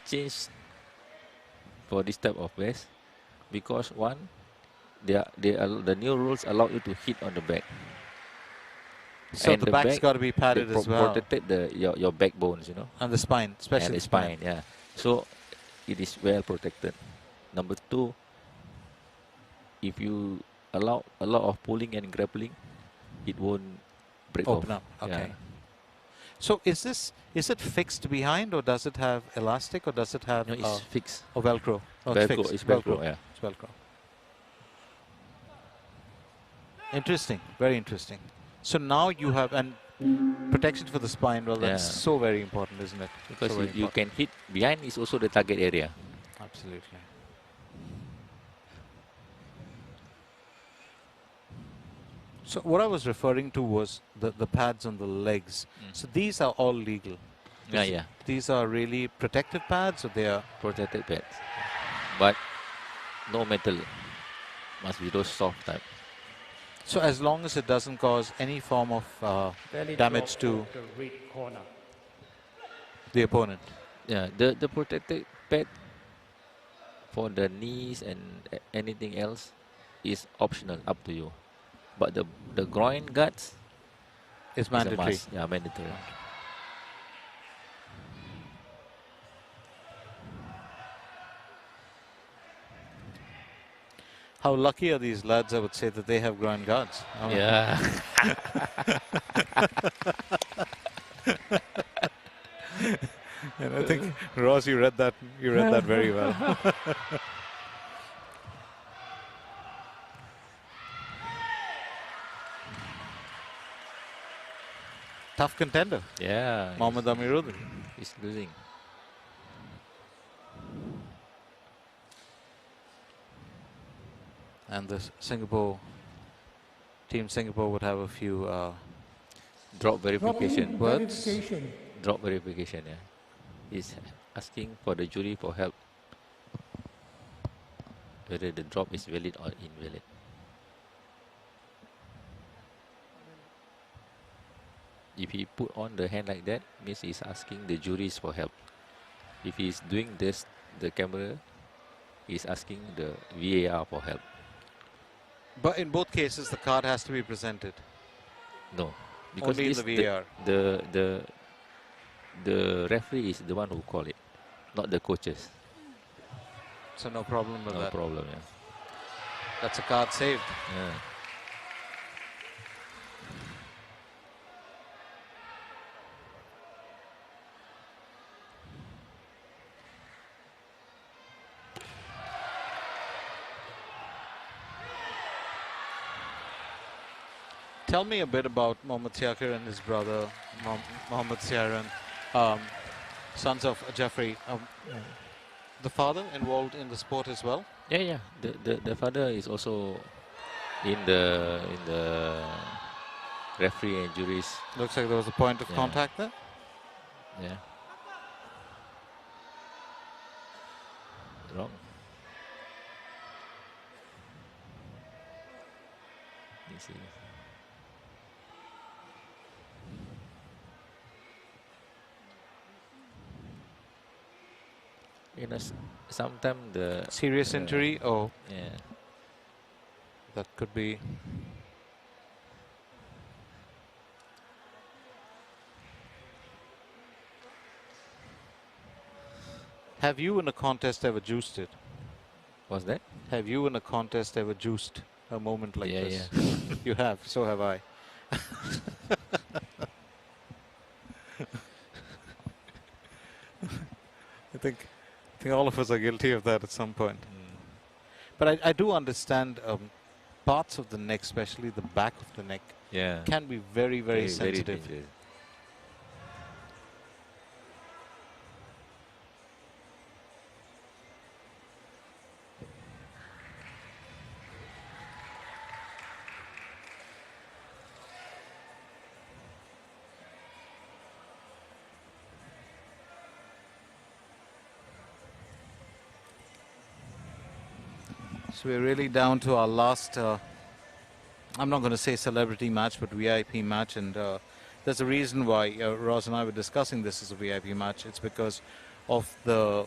changed for this type of vest because one, the new rules allow you to hit on the back. So and the back's got to be padded as well. Protected your backbones, you know. And the spine, especially the spine. Yeah. So it is well protected. Number two, if you allow a lot of pulling and grappling, it won't break open off. up. Okay. Yeah. So is it fixed behind, or does it have elastic, or does it have? No, it's fixed. Or Velcro. Oh, Velcro. it's fixed. It's Velcro. Yeah. It's Velcro. Interesting. Very interesting. So now you have protection for the spine. Well, that's so very important, isn't it? Because so you can hit behind is also the target area. Absolutely. So what I was referring to was the pads on the legs. So these are all legal. Yeah. These are really protective pads, or they are protected pads, but no metal. Must be those soft type. So as long as it doesn't cause any form of damage to the opponent. Yeah, the protected pad for the knees and anything else is optional, up to you. But the groin guards is mandatory. Is a must. Yeah, mandatory. How lucky are these lads, I would say, that they have groin guards. Yeah. And I think, Ross, you read that very well. Tough contender. Yeah. MOH AMIRUDDIN. He's losing. And the Team Singapore would have a few drop verification. Verification. Drop verification, yeah. He's asking for the jury for help. Whether the drop is valid or invalid. If he put on the hand like that, means he's asking the juries for help. If he's doing this, the camera, he's asking the VAR for help. But in both cases, the card has to be presented. No, because only in the VAR. The referee is the one who call it, not the coaches. So no problem with that. No problem, yeah. That's a card saved. Yeah. Tell me a bit about Mohammad Syakir and his brother, Mohammad Syahran, sons of Jeffrey. The father involved in the sport as well? Yeah. The father is also in the referee and juries. Looks like there was a point of contact there. Yeah. Wrong. You see. You know, sometimes the serious injury. Oh, yeah, that could be. Have you in a contest ever juiced it? What's that? Have you in a contest ever juiced a moment like this? Yeah. You have. So have I. I think all of us are guilty of that at some point. But I do understand parts of the neck, especially the back of the neck, can be very, very sensitive. Very dangerous. So we're really down to our last, I'm not going to say celebrity match, but VIP match. And there's a reason why Ross and I were discussing this as a VIP match. It's because of the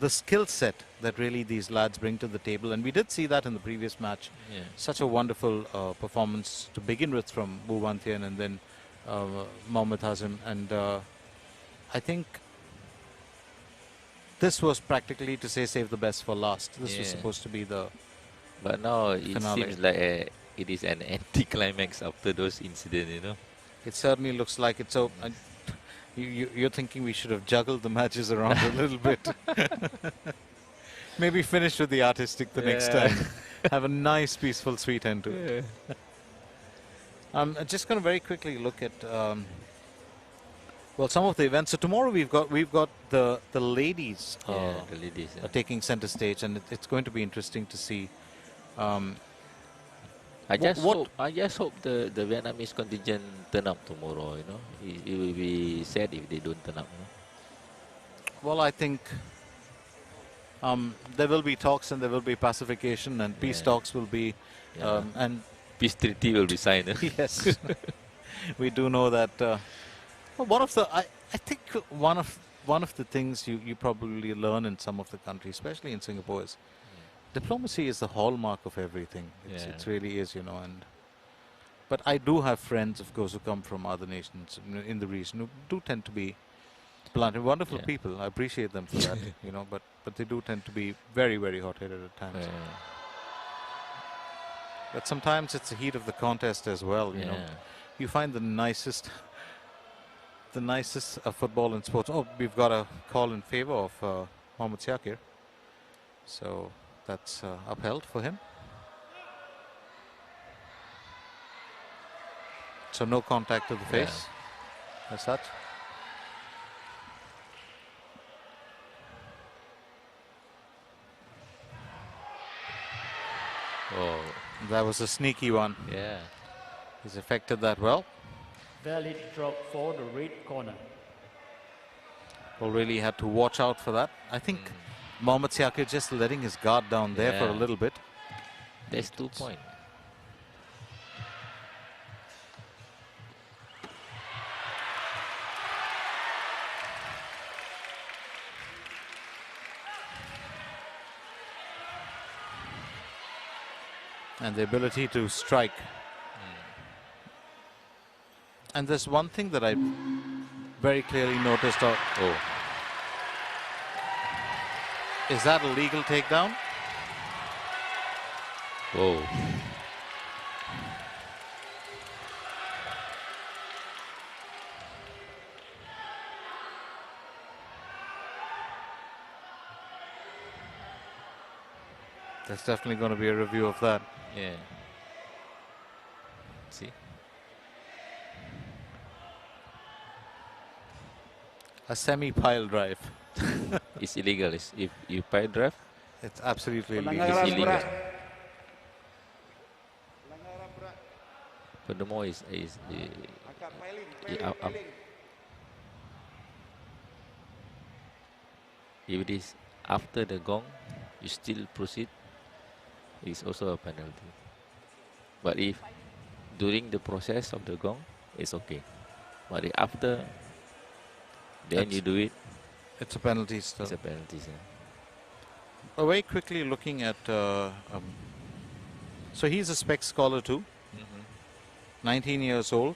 skill set that really these lads bring to the table. And we did see that in the previous match. Yeah. Such a wonderful performance to begin with from Wu Wantian and then Mohammad Hazim. And I think this was practically, to say, save the best for last. This was supposed to be the But now it finale. seems like it is an anti-climax after those incidents, you know. It certainly looks like it. So you're thinking we should have juggled the matches around a little bit. Maybe finish with the artistic the next time. Have a nice, peaceful, sweet end to it. I'm just going to very quickly look at well, some of the events. So tomorrow we've got the ladies. The ladies are taking center stage, and it's going to be interesting to see. I just hope the Vietnamese contingent turn up tomorrow. You know, it will be sad if they don't turn up. You know? Well, I think there will be talks and there will be pacification and peace talks will be and peace treaty will be signed. Yes, we do know that. One of the I think one of the things you probably learn in some of the countries, especially in Singapore, is diplomacy is the hallmark of everything. It really is, you know. But I do have friends, of course, who come from other nations in the region who do tend to be blunt and wonderful people. I appreciate them for that, you know. But they do tend to be very, very hot-headed at times. But sometimes it's the heat of the contest as well, you know. You find the nicest football in sports. Oh, we've got a call in favor of Mohammad Syakir. So that's upheld for him. So no contact to the face as such. Oh, that was a sneaky one. Yeah. He's affected that well. Valid drop for the red corner. Well, really had to watch out for that. I think Mohammad Syakir just letting his guard down there for a little bit. That's 2 points. And the ability to strike. And there's one thing that I very clearly noticed. Is that a legal takedown? Whoa. There's definitely going to be a review of that. Yeah. See? A semi-pile drive. It's illegal. If you pile drive, it's absolutely illegal. It's illegal. Furthermore, if it is after the gong, you still proceed, it's also a penalty. But if during the process of the gong, it's okay. But if after, then you do it, it's a penalty still. It's a penalty. Very quickly looking at, so he's a spec scholar too. 19 years old,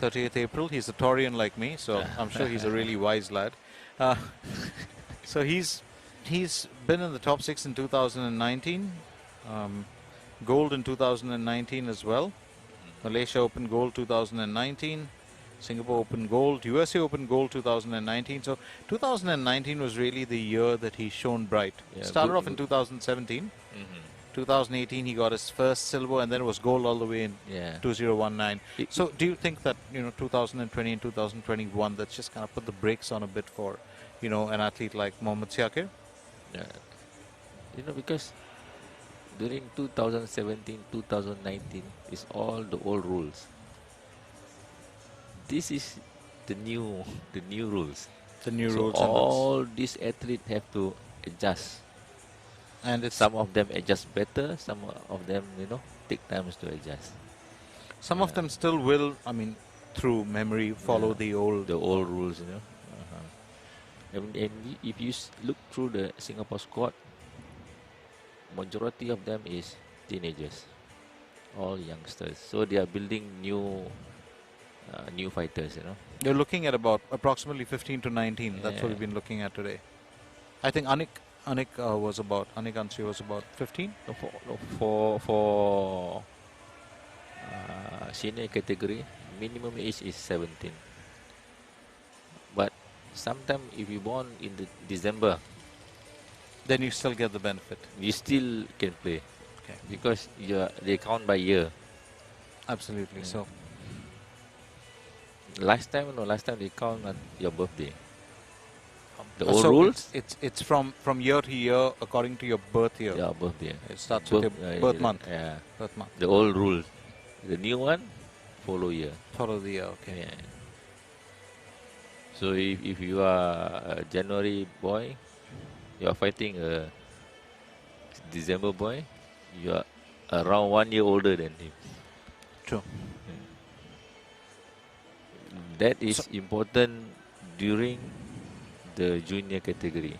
30th April. He's a Taurian like me, so I'm sure he's a really wise lad. So he's been in the top 6 in 2019, gold in 2019 as well. Malaysia Open gold 2019, Singapore Open gold, USA Open gold 2019. So 2019 was really the year that he shone bright. Started off in 2017. 2018 he got his first silver, and then it was gold all the way in 2019. So do you think that 2020 and 2021 that's just kind of put the brakes on a bit for an athlete like Mohammad Syakir? Yeah. Because during 2017, 2019 is all the old rules. This is the new rules. The new rules. All these athletes have to adjust. And some of them adjust better, some of them, take time to adjust. Some of them still will, through memory, follow the old rules, And if you look through the Singapore squad, majority of them is teenagers, all youngsters. So they are building new fighters, you know. You're looking at about approximately 15 to 19. Yeah. That's what we've been looking at today. I think Anik Ansri was about 15. For senior category, minimum age is 17. But sometimes if you born in the December, then you still get the benefit. You still can play, okay, because they count by year. Absolutely. So last time they count at your birthday. The so old rules. It's from year to year according to your birth year. Yeah, birthday. It starts with your birth month. Yeah. Birth month. The old rule. The new one, follow year. Follow the year. Okay. Yeah. So if you are a January boy, you are fighting a December boy, you are around 1 year older than him. True. That is important during the junior category.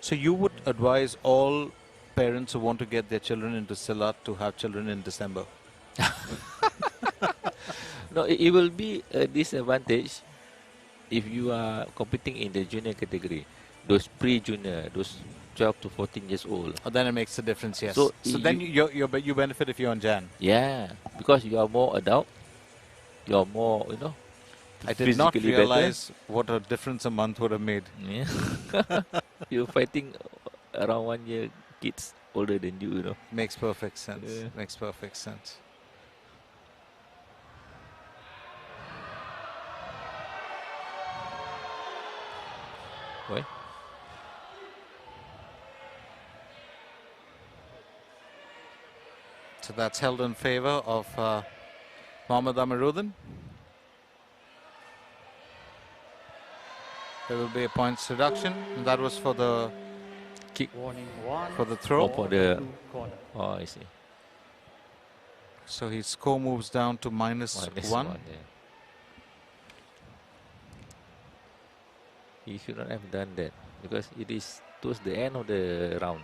So you would advise all parents who want to get their children into Silat to have children in December? No, it will be a disadvantage if you are competing in the junior category. Those pre-junior, those 12 to 14 years old. Oh, then it makes a difference, yes. So then you benefit if you're on Jan. Yeah, because you are more adult. You are more, you know. I did not realize what a difference a month would have made. Yeah. You're fighting around 1 year kids older than you, you know. Makes perfect sense. Yeah. Makes perfect sense. Why? So that's held in favor of Mohammad Amiruddin. There will be a points deduction, and that was for the kick. Warning one. For the throw. For the blue corner. Oh, I see. So his score moves down to minus one. Yeah. He should not have done that, because it is towards the end of the round.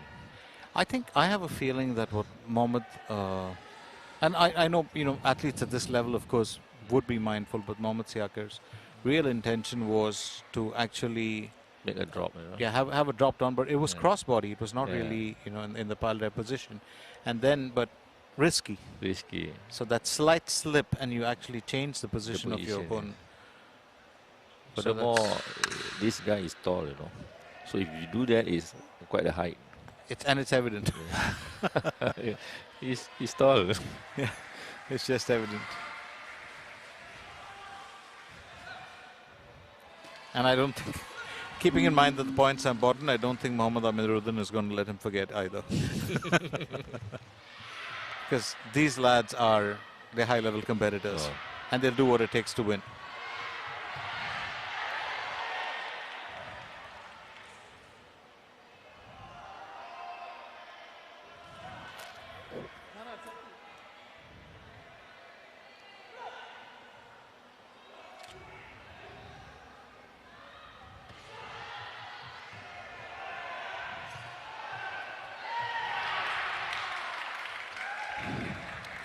I have a feeling that what Mohammad and I know, you know, athletes at this level, of course, would be mindful, but Mohammad Syakir's real intention was to actually make a drop, you know? Yeah, have a drop down, but it was crossbody. It was not really, you know, in the pile drive position, and then but risky. Risky. So that slight slip, and you actually change the position of your opponent. Furthermore, this guy is tall, you know. So if you do that, it's quite a height. It's evident. Yeah. He's tall. Yeah, it's just evident. And I don't think, keeping in mind that the points are important, I don't think Mohammad Amiruddin is going to let him forget either. Because these lads they're high-level competitors, and they'll do what it takes to win.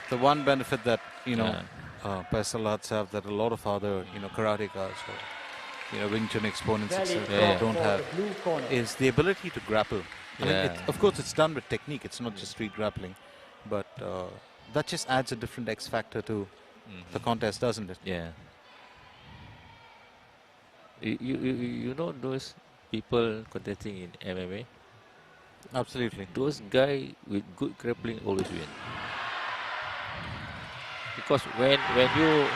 The one benefit that, you know, Paisalats have that a lot of other, you know, karatekas or, you know, Wing Chun exponents, etc., don't have, is the ability to grapple. I mean, of course, it's done with technique. It's not just street grappling, but that just adds a different X factor to the contest, doesn't it? Yeah. You know those people contesting in MMA? Absolutely. Those guys with good grappling always win. Because when you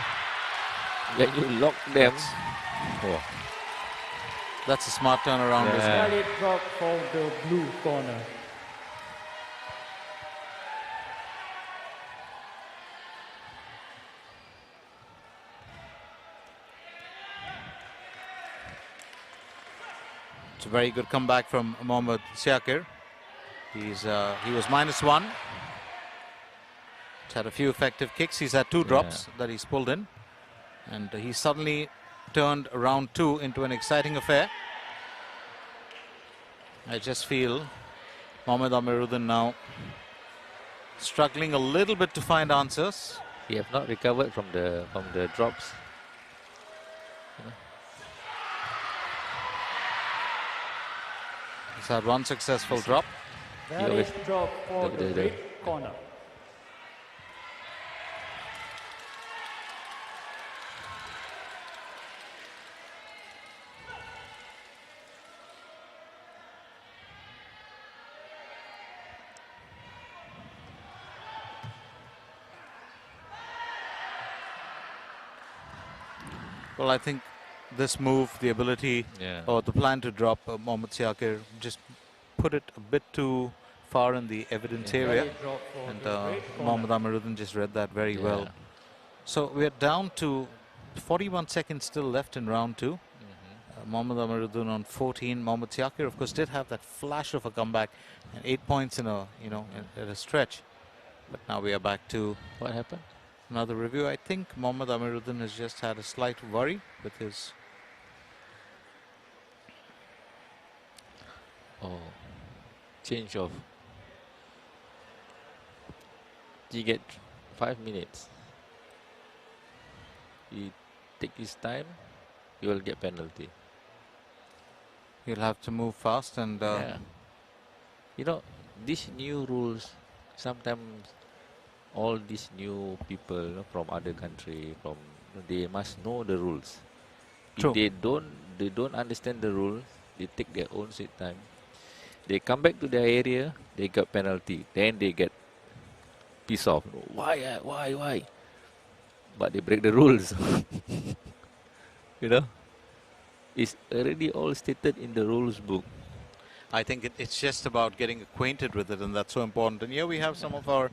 lock them, that's a smart turnaround. Valid drop for the blue corner. It's a very good comeback from Mohammad Syakir. He was -1. He's had a few effective kicks. He's had 2 drops that he's pulled in, and he suddenly turned round 2 into an exciting affair. I just feel Mohammad Amiruddin now struggling a little bit to find answers. He have not recovered from the drops. He's had one successful drop. Valid drop for the red corner. Well, I think this move, the ability or the plan to drop Mohammad Syakir, just put it a bit too far in the evidence area. And Mohammad Amiruddin just read that very well. So we're down to 41 seconds still left in round 2. Mohammad Amiruddin on 14. Mohammad Syakir, of course, did have that flash of a comeback and 8 points in a, at a stretch. But now we are back to what happened? Another review. I think Mohammad Amiruddin has just had a slight worry with his. Change of. He get 5 minutes. He take his time, he will get penalty. He'll have to move fast and. You know, these new rules sometimes. All these new people from other country, they must know the rules. True. If they don't understand the rules, they take their own sweet time. They come back to their area, they got penalty. Then they get pissed off. Why? But they break the rules. It's already all stated in the rules book. I think it's just about getting acquainted with it, and that's so important. And here we have some of our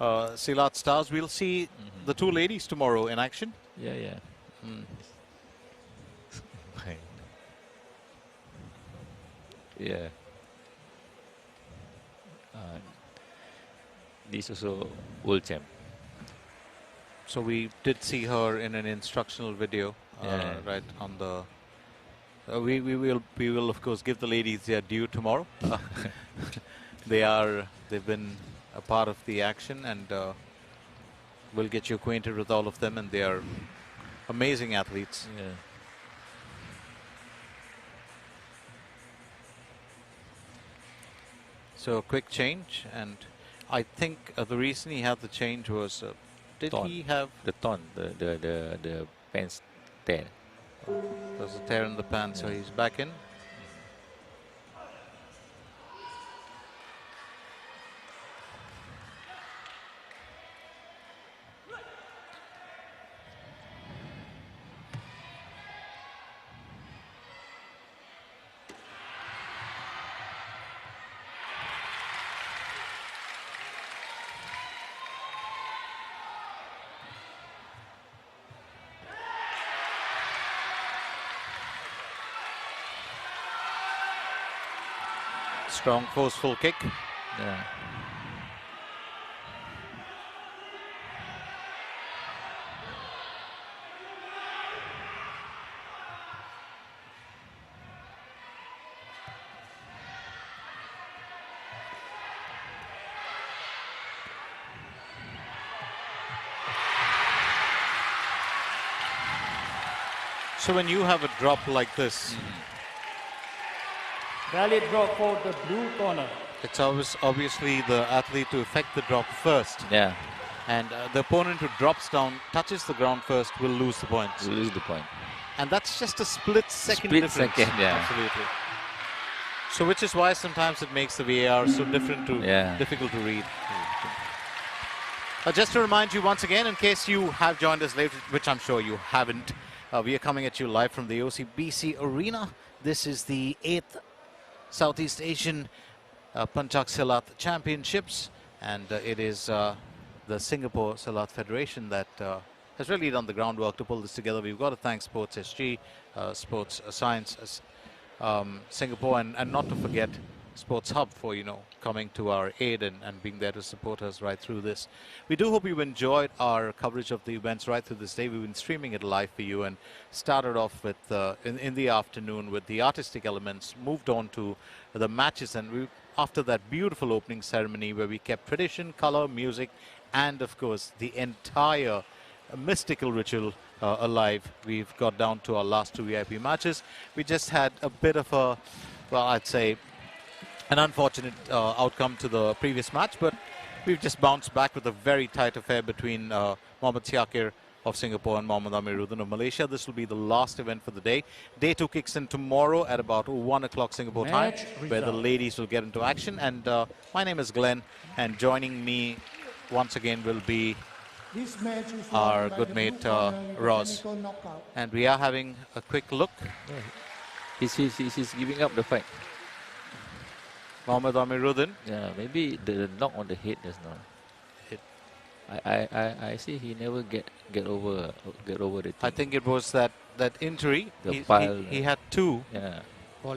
Silat stars. We'll see the two ladies tomorrow in action. Yeah. Yeah. This also world champ. So we did see her in an instructional video, right on the. We will of course give the ladies their due tomorrow. They've been a part of the action, and we'll get you acquainted with all of them, and they are amazing athletes. Yeah. So a quick change, and I think the reason he had the change was did he have the ton, the pants tear? There's a tear in the pants, so he's back in. Strong, forceful kick. Yeah. So when you have a drop like this, valid drop for the blue corner. It's obviously the athlete to effect the drop first. Yeah. And the opponent who drops down, touches the ground first, will lose the points. Will lose the point. And that's just a split second difference. Absolutely. So which is why sometimes it makes the VAR so difficult to read. Just to remind you once again, in case you have joined us late, which I'm sure you haven't, we are coming at you live from the OCBC Arena. This is the 8th Southeast Asian Pencak Silat Championships, and it is the Singapore Silat Federation that has really done the groundwork to pull this together. We've got to thank Sports SG, Sports Science Singapore, and not to forget Sports Hub for, you know, coming to our aid and being there to support us right through this. We do hope you enjoyed our coverage of the events right through this day. We've been streaming it live for you and started off with in the afternoon with the artistic elements, moved on to the matches, and after that beautiful opening ceremony where we kept tradition, color, music, and of course the entire mystical ritual alive. We've got down to our last 2 VIP matches. We just had a bit of a, well, I'd say an unfortunate outcome to the previous match, but we've just bounced back with a very tight affair between MUH Syakir of Singapore and MOH AMIRUDDIN of Malaysia. This will be the last event for the day. Day 2 kicks in tomorrow at about 1 o'clock Singapore time, where the ladies will get into action. And my name is Glenn, and joining me once again will be our good mate Roz. And we are having a quick look. He's giving up the fight. MOH AMIRUDDIN. Yeah, maybe the knock on the head does not. I see he never get over the thing. I think it was that injury. He had two. Yeah.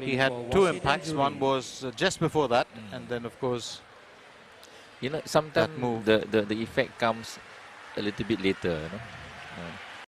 He had two impacts. One was just before that, and then of course, you know, sometimes the effect comes a little bit later. You know?